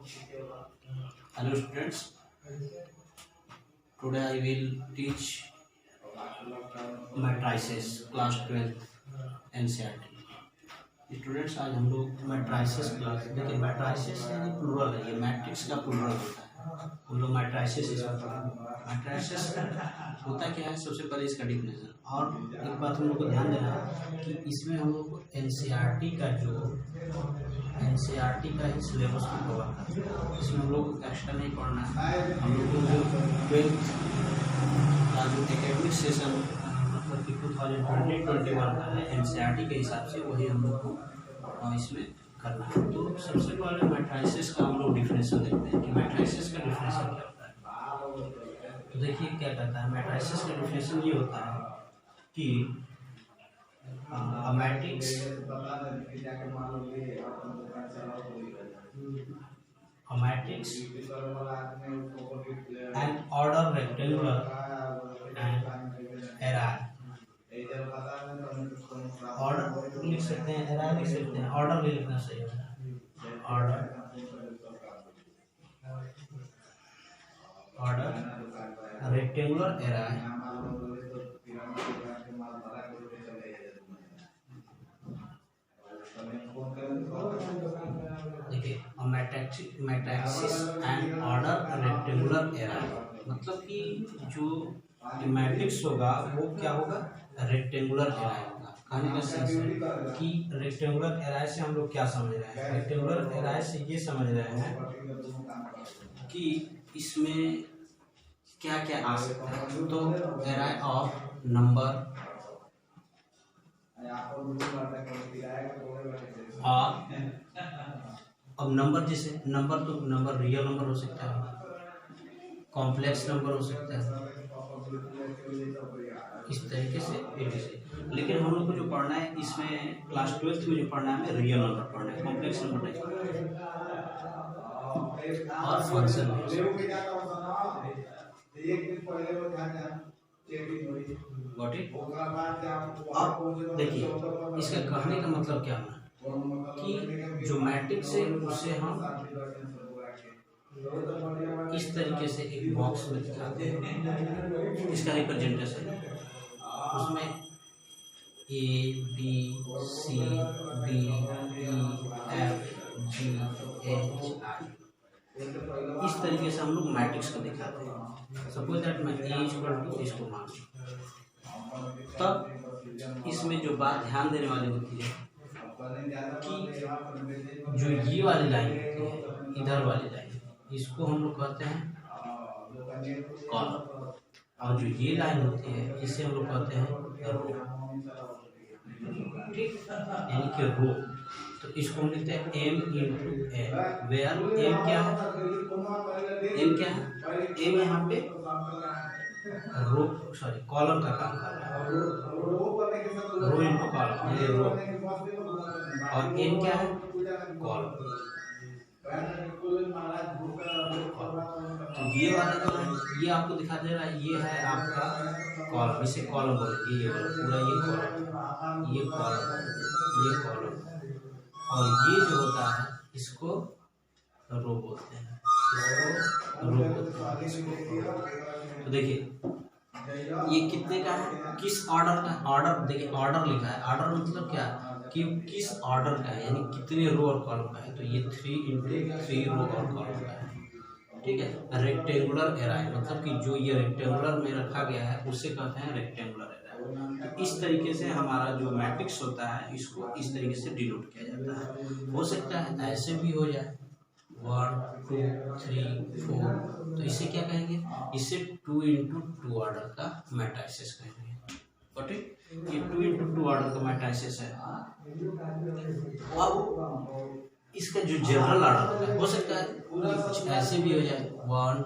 Hello students, today I will teach matrices class 12 NCERT। Students आज हम लोग matrices class, देखिए मैट्राइसिस यानी प्लूरल है, ये मैट्रिक्स का प्लूरल होता है। हम लोग मैट्राइसिस मैट्राइसिस होता क्या है, सबसे पहले इसका डिफिनेशन। और एक बात हम लोग को ध्यान देना है कि इसमें हम लोग को एनसीईआरटी का ही सिलेबस को कवर करना है, इसमें हम लोग को एक्स्ट्रा नहीं पढ़ना है। हम लोग को जो 12th का जो एकेडमिक सेशन मतलब कि 2020-21 का है एनसीईआरटी के हिसाब से, वही हम लोग को इसमें करना है। तो सबसे पहले मैट्राइसिस का हम लोग डिफिनेशन देखते हैं कि मैट्राइसिस का डिफिनेशन क्या होता है। तो देखिए क्या कहता है, मैट्राइसिस का डिफिनेशन ये होता है कि a matrix an order rectangular and array। Order लिख सकते हैं, array लिख सकते हैं, ऑर्डर भी लिखना सही होता है। ऑर्डर रेक्टेंगुलर array देखिए मैट्रिक्स एंड ऑर्डर रेक्टेंगुलर एराई, मतलब कि जो मैट्रिक्स होगा वो क्या होगा, रेक्टेंगुलर एराई होगा। कहने का सेंस है कि रेक्टेंगुलर एराई से हम लोग क्या समझ रहे हैं, रेक्टेंगुलर एराई से ये समझ रहे हैं कि इसमें क्या क्या आ सकता है। तो एराई ऑफ नंबर और अब नंबर, जैसे नंबर तो नंबर रियल नंबर हो सकता है, कॉम्प्लेक्स नंबर हो सकता है, इस तरीके से। लेकिन हम लोग को जो पढ़ना है इसमें क्लास 12th में जो पढ़ना है, रियल नंबर पढ़ना है, कॉम्प्लेक्स नंबर नहीं पढ़ना है। और फंक्शन गॉट इट। अब देखिए इसका कहने का मतलब क्या है कि जो मैट्रिक्स है उसे हम इस तरीके से एक बॉक्स में दिखाते हैं, इसका रिप्रेजेंटेशन उसमें A B C D E F G H I इस तरीके से हम लोग मैट्रिक्स को दिखाते हैं। सपोज दैट मैं A = इसको मान, तब इसमें जो बात ध्यान देने वाली होती है कि जो ये वाली लाइन होती है, इधर वाली लाइन, इसको हम लोग कहते हैं कॉलम, और जो ये लाइन होती है इसे हम लोग कहते हैं रो, ठीक, यानी कि रो। तो इसको हम लिखते हैं M × N, वेयर M क्या है, M यहाँ पे रो कॉलम का काम कर रहा है, रो × कॉलम, ये रो, और N क्या है, कॉलम। तो ये वाला जो है ये आपको दिखा दे रहा है, ये है आपका कॉलम, इसे कॉलम बोलेंगे, ये वाला पूरा ये कॉलम, ये कॉलम, ये कॉलम, और ये जो होता है इसको रो बोलते हैं, इसको रो बोलते हैं। तो देखिए ये कितने का है, किस ऑर्डर का, ऑर्डर देखिए ऑर्डर लिखा है, ऑर्डर मतलब क्या कि किस ऑर्डर का है, यानी कितने रो और कॉलम का है। तो ये 3 × 3 रो और कॉलम का है, ठीक है। रेक्टेंगुलर एराई मतलब कि जो ये रेक्टेंगुलर में रखा गया है उसे कहते हैं रेक्टेंगुलर एराई। तो इस तरीके से हमारा जो मैट्रिक्स होता है इसको इस तरीके से डिनोट किया जाता है। हो सकता है ऐसे भी हो जाए 1 2 3 4, तो इसे क्या कहेंगे, इसे 2 × 2 ऑर्डर का मैट्रिक्स कहेंगे, ठीक। ये 2 × 2 ऑर्डर का मैट्रिक्स है। अब इसका जो जनरल ऑर्डर होता है, हो सकता है कुछ ऐसे भी हो जाए 1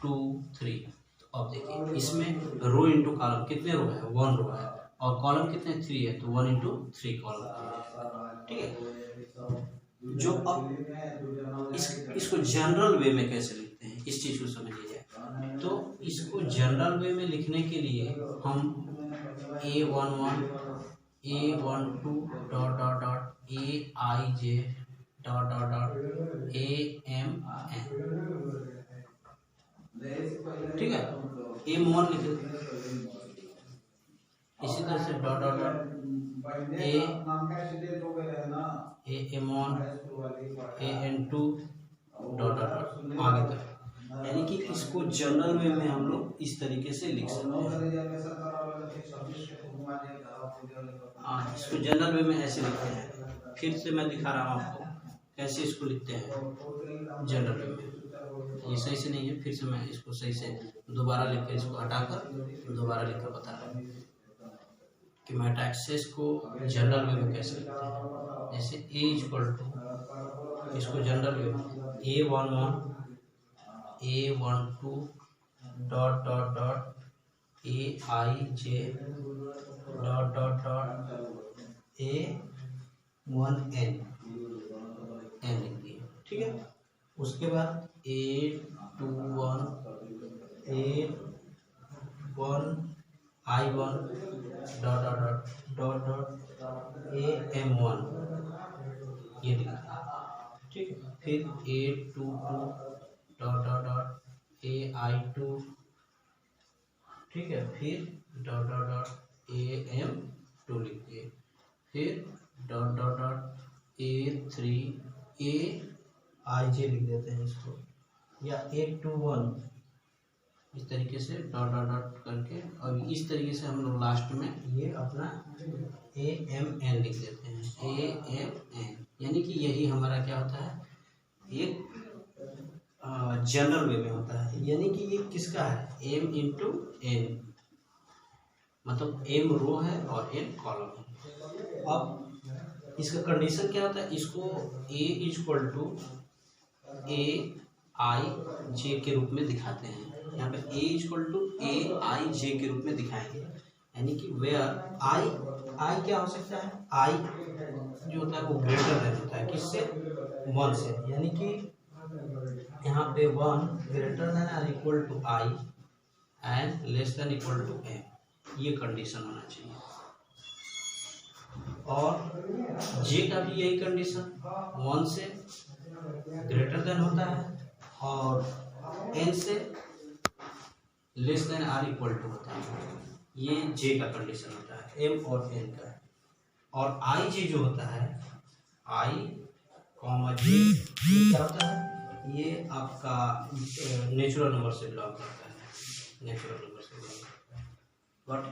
2 3। तो अब देखिए इसमें रो × कॉलम, कितने रो है, 1 रो है, और कॉलम कितने 3 है, तो 1 × 3 कॉलम, ठीक है। जो अब इसको जनरल वे में कैसे लिखते हैं, इस चीज को समझिए जाए। तो इसको जनरल वे में लिखने के लिए हम A11 A12 ... AIJ ... AM ठीक है, M1 लिख दो। इसी तरह से dot dot dot M1 N2 dot dot आगे तक, यानी कि इसको जनरल वे में हम लोग इस तरीके से लिख सकते हैं। इसको जनरल वे में ऐसे लिखते हैं। फिर से मैं दिखा रहा हूँ आपको कैसे इसको लिखते हैं जनरल वे में। ये सही से नहीं है, फिर से मैं इसको सही से दोबारा लिख कर इसको हटाकर दोबारा लिखकर बता रहा हूँ कि मैट्रिसेस को जनरल वे में कैसे लिखते हैं। जैसे A इक्वल टू, इसको जनरल वे में A11 A12 dot dot dot AIJ dot dot dot A1N लिख दिए। ठीक है, उसके बाद A21 A1 I1 dot dot dot dot AM1 ये लिख दिया। ठीक है, फिर A22 dot dot dot AI2, ठीक है, फिर डॉट डॉट डॉट AM2 लिख दिए। फिर dot dot dot A3 AIJ लिख देते हैं इसको, या A21 इस तरीके से डॉट डॉट डॉट करके, और इस तरीके से हम लोग लास्ट में ये अपना AMN लिख देते हैं। AMN यानी कि यही हमारा क्या होता है, एक जनरल वे में होता है। यानी कि ये किसका है, M इंटू N, मतलब M रो है और N कॉलम है। अब इसका कंडीशन क्या होता है, इसको A इक्वल टू AIJ के रूप में दिखाते हैं। यहाँ पे A इक्वल टू AIJ के रूप में दिखाएंगे, यानी कि वेयर I क्या हो सकता है, I जो होता है वो ग्रेटर देन होता है किससे, 1 से, यानी कि यहाँ पे 1 ग्रेटर देन और equal to I and less than equal to M, ये कंडीशन होना चाहिए। और J का भी यही कंडीशन, 1 से ग्रेटर देन होता है और N से less than or equal to होता है। ये J का कंडीशन होता है, M और N का। और IJ जो होता है, I कॉमा J क्या होता है, ये आपका नेचुरल नंबर से बिलोंग करता है, नेचुरल नंबर से बिलोंग करता है। बट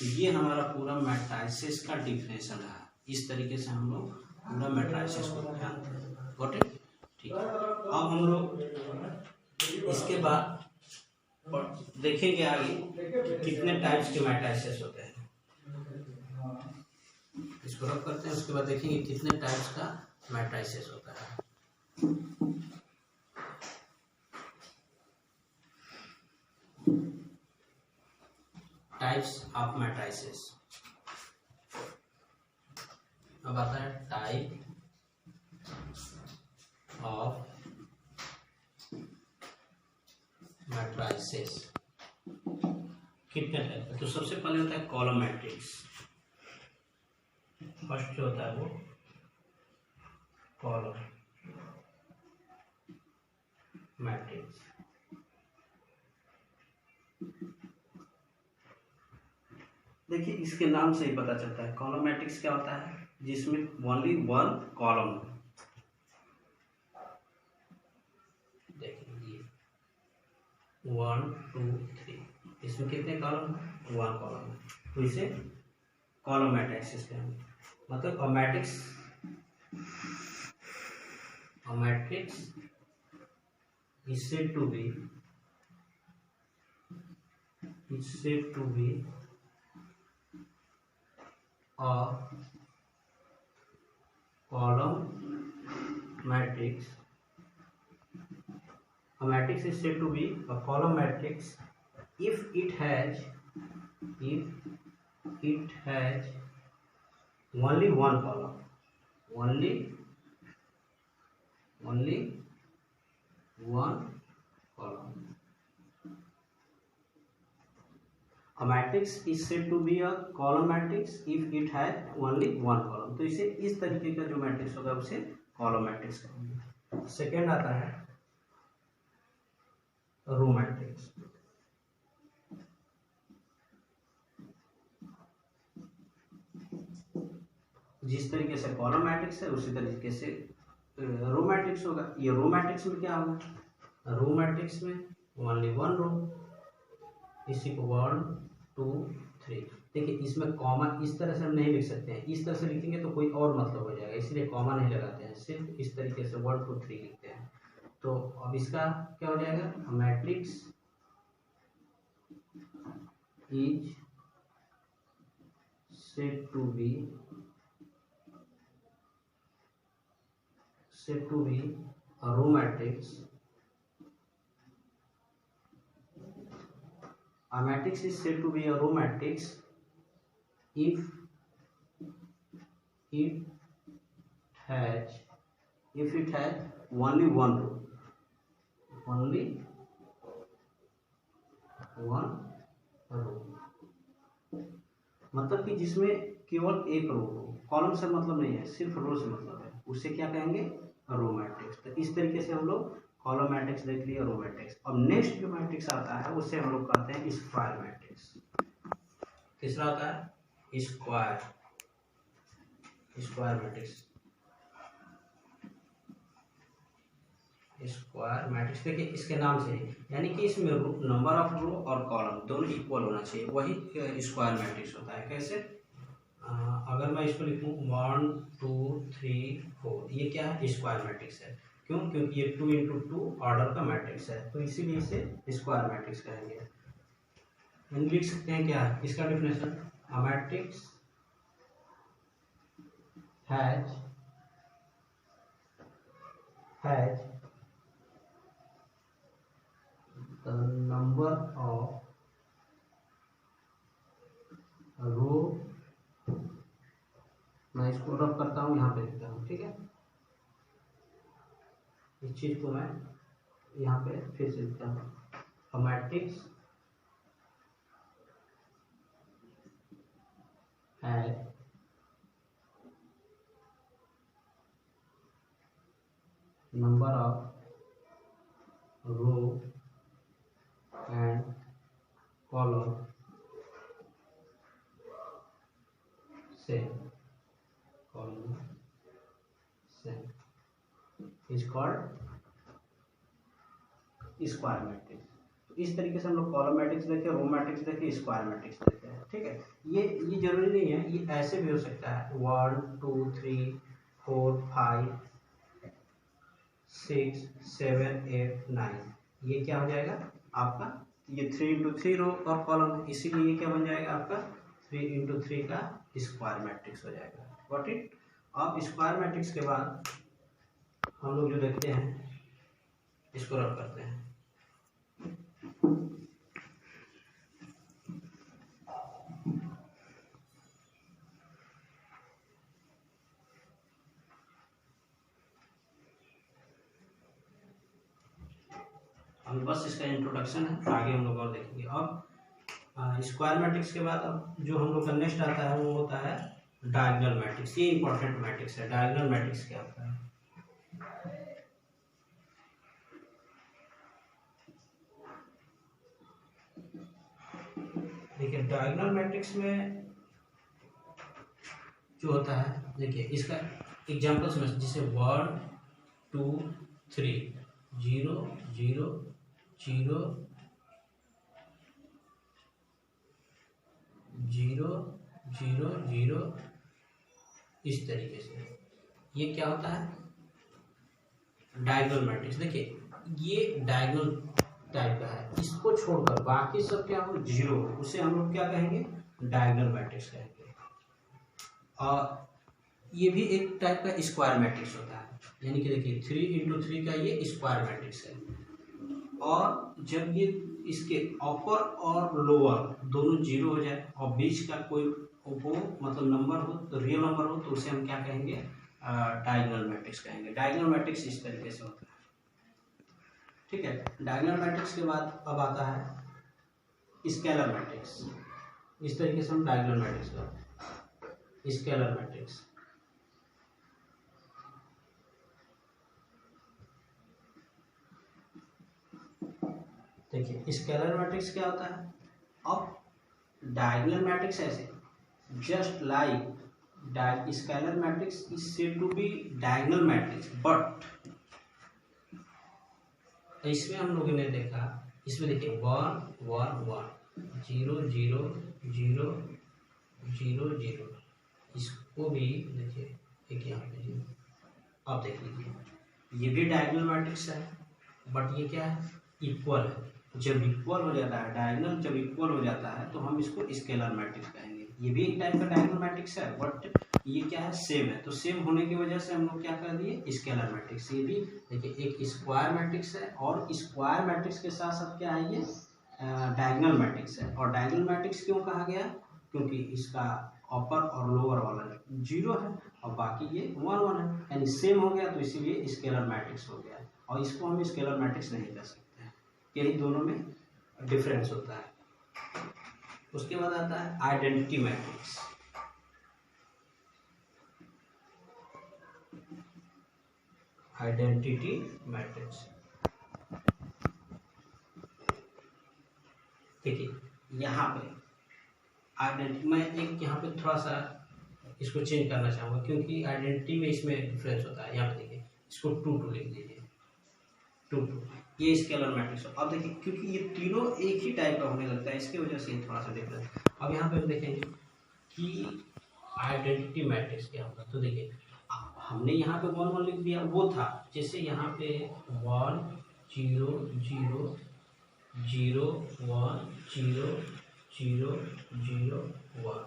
ये हमारा पूरा मैट्रिसेस का डिफिनेशन है। इस तरीके से हम लोग पूरा मैट्रिसेस को जानते हैं। गॉट इट, ठीक है। अब हम लोग इसके बाद देखेंगे आगे कितने टाइप्स के मैट्रिसेस होते हैं। इसको रब करते हैं, उसके बाद देखेंगे कितने टाइप्स का मैट्रिसेस होता है। Types of matrices. अब आता है टाइप ऑफ मैट्रिसेस। कितने टाइप है, तो सबसे पहले होता है कॉलम मैट्रिक्स। फर्स्ट जो होता है वो कॉलम मैट्रिक्स। देखिए इसके नाम से ही पता चलता है कॉलम मैट्रिक्स क्या होता है, जिसमें ओनली 1 कॉलम। देखिए 1 2 3, इसमें कितने कॉलम, 1 कॉलम है, तो इसे कॉलम मैट्रिक्स कहेंगे। मतलब a matrix is said to be a column matrix. A matrix is said to be a column matrix if it has only one column, only one column. A matrix is said to be a column matrix if it has only one column. तो इसे इस तरीके का जो matrix होगा उसे column matrix कहेंगे। Second आता है रो मैट्रिक्स। जिस तरीके से कॉलम मैट्रिक्स है उसी तरीके से रो मैट्रिक्स होगा। ये रो मैट्रिक्स में क्या होगा, रो मैट्रिक्स में ओनली वन रो, इसी को 1 2 3। देखिए इसमें कॉमा इस तरह से हम नहीं लिख सकते हैं, इस तरह से लिखेंगे तो कोई और मतलब हो जाएगा, इसलिए कॉमा नहीं लगाते हैं, सिर्फ इस तरीके से 1 2 3 लिखते हैं। तो अब इसका क्या हो जाएगा, matrix is said to be a row matrix. A matrix is said to be a row matrix if it has only one row, only one row, मतलब कि जिसमें केवल एक रो हो। कॉलम से मतलब नहीं है, सिर्फ रो से मतलब है, उसे क्या कहेंगे, रो मैट्रिक्स। तो इस तरीके से हम लोग कॉलम मैट्रिक्स देख लिया, रो मैट्रिक्स। अब नेक्स्ट जो मैट्रिक्स आता है उसे हम लोग कहते हैं स्क्वायर मैट्रिक्स। तीसरा आता है स्क्वायर मैट्रिक्स। स्क्वायर मैट्रिक्स देखिए इसके नाम से, यानी कि इसमें नंबर ऑफ रो और कॉलम दोनों इक्वल होना चाहिए, वही स्क्वायर मैट्रिक्स होता है। कैसे, अगर मैं इसको लिखूं 1 2 3 4, ये क्या है, स्क्वायर मैट्रिक्स है। क्यों, क्योंकि ये 2 इंटू 2 ऑर्डर का मैट्रिक्स है, तो इसीलिए इसे स्क्वायर मैट्रिक्स कहेंगे। हम लिख सकते हैं क्या है इसका definition, a matrix has the number of रो, मैं इसको रब करता हूँ, यहाँ पे लिखता हूँ, ठीक है। इस चीज को मैं यहाँ पे फिर से लिखता हूँ, अ मैट्रिक्स है number of row and column same is called square matrix. तो इस तरीके से हम लोग कॉलम मैट्रिक्स देखे, रो मैट्रिक्स देखे, स्क्वायर मैट्रिक्स देखे हैं, ठीक है। ये जरूरी नहीं है, ये ऐसे भी हो सकता है 1 2 3 4 5 6 7 8 9, ये क्या हो जाएगा आपका, ये 3 इंटू 3 रो और कॉलम है, इसीलिए ये क्या बन जाएगा आपका 3 इंटू 3 का स्क्वायर मैट्रिक्स हो जाएगा। Got it. अब स्क्वायर मैट्रिक्स के बाद हम लोग जो देखते हैं इसको रब करते हैं। हम बस इसका इंट्रोडक्शन है, आगे हम लोग और देखेंगे। अब स्क्वायर मैट्रिक्स के बाद अब जो हम लोग का नेक्स्ट आता है वो होता है डायगोनल मैट्रिक्स। ये इंपॉर्टेंट मैट्रिक्स है। डायगोनल मैट्रिक्स क्या होता है, देखिए डायगोनल मैट्रिक्स में जो होता है, देखिए इसका एग्जांपल समझ, जैसे 1 2 3 0 0 0 0 0 0, इस तरीके से ये क्या होता है डायगोनल मैट्रिक्स। देखिए ये डायगोनल टाइप का है, इसको छोड़कर बाकी सब क्या हो, जीरो, उसे हम लोग क्या कहेंगे, डायगोनल मैट्रिक्स कहेंगे। और ये भी एक टाइप का स्क्वायर मैट्रिक्स होता है, यानी कि देखिए 3 इंटू 3 का ये स्क्वायर मैट्रिक्स है। और जब ये इसके अपर और लोअर दोनों जीरो हो जाए और बीच का कोई वो मतलब नंबर हो, तो रियल नंबर हो, तो उसे हम क्या कहेंगे, डायगोनल मैट्रिक्स कहेंगे। डायगोनल मैट्रिक्स इस तरीके से होता है, ठीक है। डायगोनल मैट्रिक्स के बाद अब आता है स्केलर मैट्रिक्स। इस तरीके से हम डायगोनल मैट्रिक्स करते हैं, स्केलर मैट्रिक्स। देखिए स्केलर मैट्रिक्स क्या होता है, अब डायगोनल मैट्रिक्स ऐसे just like scalar matrix is said to be diagonal matrix, but इसमें हम लोगों ने देखा, इसमें देखिए 1 1 1 0 0 0 0 0, इसको भी देखिए एक यहाँ पे 0, अब देख लीजिए ये भी डायगोनल मैट्रिक्स है, बट ये क्या है, इक्वल है। जब इक्वल हो जाता है डायगोनल, जब इक्वल हो जाता है तो हम इसको स्केलर मैट्रिक्स कहेंगे। ये भी एक टाइप का डायगोनल मैट्रिक्स है, बट ये क्या है, सेम है। तो सेम होने की वजह से हम लोग क्या कर दिए, स्केलर मैट्रिक्स। ये भी देखिए एक स्क्वायर मैट्रिक्स है, और स्क्वायर मैट्रिक्स के साथ साथ क्या है, ये डायगोनल मैट्रिक्स है। और डायगोनल मैट्रिक्स क्यों कहा गया, क्योंकि इसका अपर और लोअर वाला 0 है और बाकी ये 1 1 है, यानी सेम हो गया, तो इसीलिए स्केलर मैट्रिक्स हो गया। और इसको हम स्केलर मैट्रिक्स नहीं कह सकते हैं, यही दोनों में डिफरेंस होता है। उसके बाद आता है आइडेंटिटी मैट्रिक्स। आइडेंटिटी मैट्रिक्स देखिए यहाँ पे आइडेंटिटी, मैं एक यहाँ पे थोड़ा सा इसको चेंज करना चाहूँगा, क्योंकि आइडेंटिटी में इसमें डिफरेंस होता है। यहाँ पे देखिए इसको 2 2 लिख दीजिए, 2 2, ये स्केलर मैट्रिक्स। अब देखिए क्योंकि ये तीनों एक ही टाइप का होने लगता है, इसकी वजह से थोड़ा सा डिफरेंस। अब यहाँ पे हम देखेंगे कि आइडेंटिटी मैट्रिक्स क्या होगा। तो देखिए हमने यहाँ पे 1 1 लिख दिया, वो था जैसे यहाँ पे 1 0 0 0 1 0 0 0 1,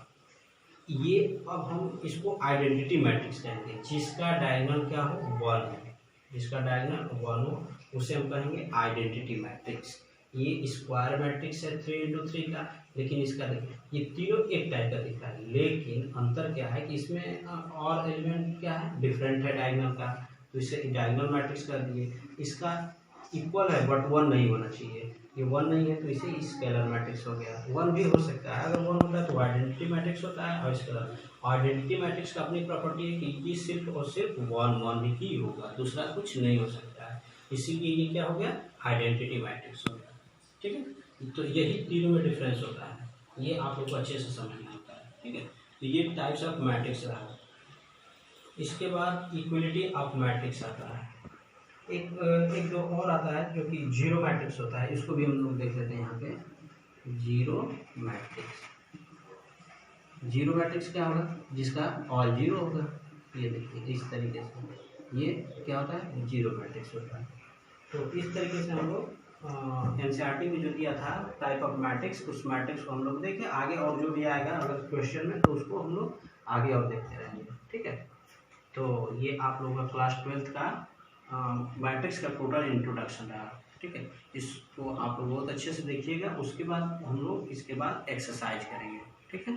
ये अब हम इसको आइडेंटिटी मैट्रिक्स कहेंगे, जिसका डायगोनल क्या हो 1 है, जिसका डायगोनल 1 हो उसे हम कहेंगे आइडेंटिटी मैट्रिक्स। ये स्क्वायर मैट्रिक्स है 3 × 3 का, लेकिन इसका देखिए ये तीनों एक टाइप का दिखता है, लेकिन अंतर क्या है कि इसमें और एलिमेंट क्या है, डिफरेंट है डायगोनल का, तो इसे डायगोनल मैट्रिक्स कर दिए। इसका इक्वल है बट 1 नहीं होना चाहिए, ये 1 नहीं है तो इसे स्केलर मैट्रिक्स हो गया। 1 भी हो सकता है, अगर 1 होता है तो आइडेंटिटी मैट्रिक्स होता है। और स्केलर आइडेंटिटी मैट्रिक्स का अपनी प्रॉपर्टी है कि ये सिर्फ और सिर्फ 1 1 ही होगा, दूसरा कुछ नहीं हो सकता है, इसीलिए ये क्या हो गया, आइडेंटिटी मैट्रिक्स हो गया। ठीक है, तो यही तीनों में डिफरेंस होता है, ये आप लोग को अच्छे से समझना होता है। ठीक है, तो ये टाइप्स ऑफ मैट्रिक्स रहा। इसके बाद इक्वलिटी ऑफ मैट्रिक्स आता है, एक जो और आता है जो कि जीरो मैट्रिक्स होता है, इसको भी हम लोग देख लेते हैं। यहाँ पे जीरो मैट्रिक्स, जीरो मैट्रिक्स क्या होगा, जिसका ऑल जीरो होगा। ये देखिए इस तरीके से ये क्या होता है, जीरो मैट्रिक्स होता है। तो इस तरीके से हम लोग एनसीईआरटी में जो दिया था टाइप ऑफ मैट्रिक्स, उस मैट्रिक्स को हम लोग देखें। आगे और जो भी आएगा अगर क्वेश्चन में, तो उसको हम लोग आगे और देखते रहेंगे। ठीक है, तो ये आप लोगों का क्लास 12th का मैट्रिक्स का टोटल इंट्रोडक्शन रहा। ठीक है, इसको आप लोग बहुत अच्छे से देखिएगा। उसके बाद हम लोग इसके बाद एक्सरसाइज करेंगे। ठीक है।